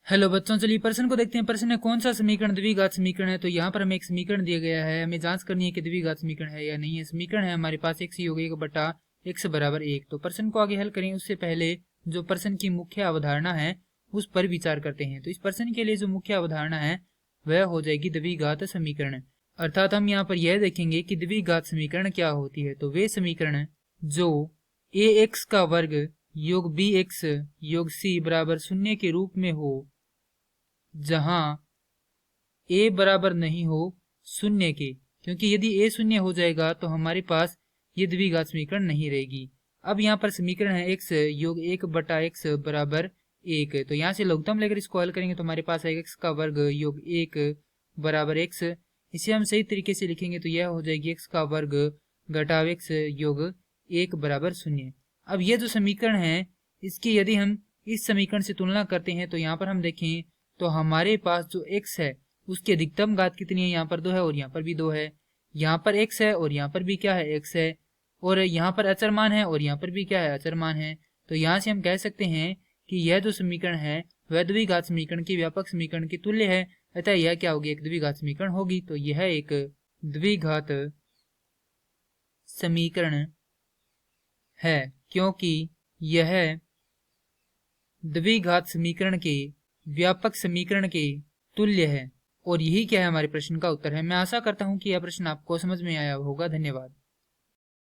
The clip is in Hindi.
हेलो बच्चों, चलिए प्रश्न को देखते हैं। प्रश्न है कौन सा समीकरण द्विघात समीकरण है। तो यहाँ पर हमें एक समीकरण दिया गया है, हमें जांच करनी है कि द्विघात समीकरण है या नहीं है। समीकरण है हमारे पास x योग 1/x बराबर 1। तो प्रश्न को आगे हल करें उससे पहले जो प्रश्न की मुख्य अवधारणा है उस पर विचार करते हैं। तो इस प्रश्न के लिए जो मुख्य अवधारणा है वह हो जाएगी द्विघात समीकरण। अर्थात हम यहाँ पर यह देखेंगे कि द्विघात समीकरण क्या होती है। तो वे समीकरण जो ax का वर्ग योग bx योग c बराबर 0 के रूप में हो, जहां a बराबर नहीं हो 0 के, क्योंकि यदि a 0 हो जाएगा तो हमारे पास ये द्विघात समीकरण नहीं रहेगी। अब यहाँ पर समीकरण है x योग 1/x बराबर 1। तो यहाँ से लघुत्तम लेकर इसको हल करेंगे तो हमारे पास है x का वर्ग योग 1 बराबर x। इसे हम सही तरीके से लिखेंगे तो यह हो जाएगी x का वर्ग घटाव x योग 1 बराबर 0। अब ये जो समीकरण है इसकी यदि हम इस समीकरण से तुलना करते हैं तो यहाँ पर हम देखें तो हमारे पास जो x है उसकी अधिकतम घात कितनी है, यहाँ पर 2 है और यहाँ पर भी 2 है। यहाँ पर x है और यहाँ पर भी क्या है, x है। और यहाँ पर अचर मान है और यहाँ पर भी क्या है, अचर मान है। तो यहाँ से हम कह सकते हैं कि यह जो समीकरण है वह द्विघात समीकरण के व्यापक समीकरण की तुल्य है। अतः यह क्या होगी, एक द्विघात समीकरण होगी। तो यह एक द्विघात समीकरण है क्योंकि यह द्विघात समीकरण के व्यापक समीकरण के तुल्य है। और यही क्या है, हमारे प्रश्न का उत्तर है। मैं आशा करता हूं कि यह प्रश्न आपको समझ में आया होगा। धन्यवाद।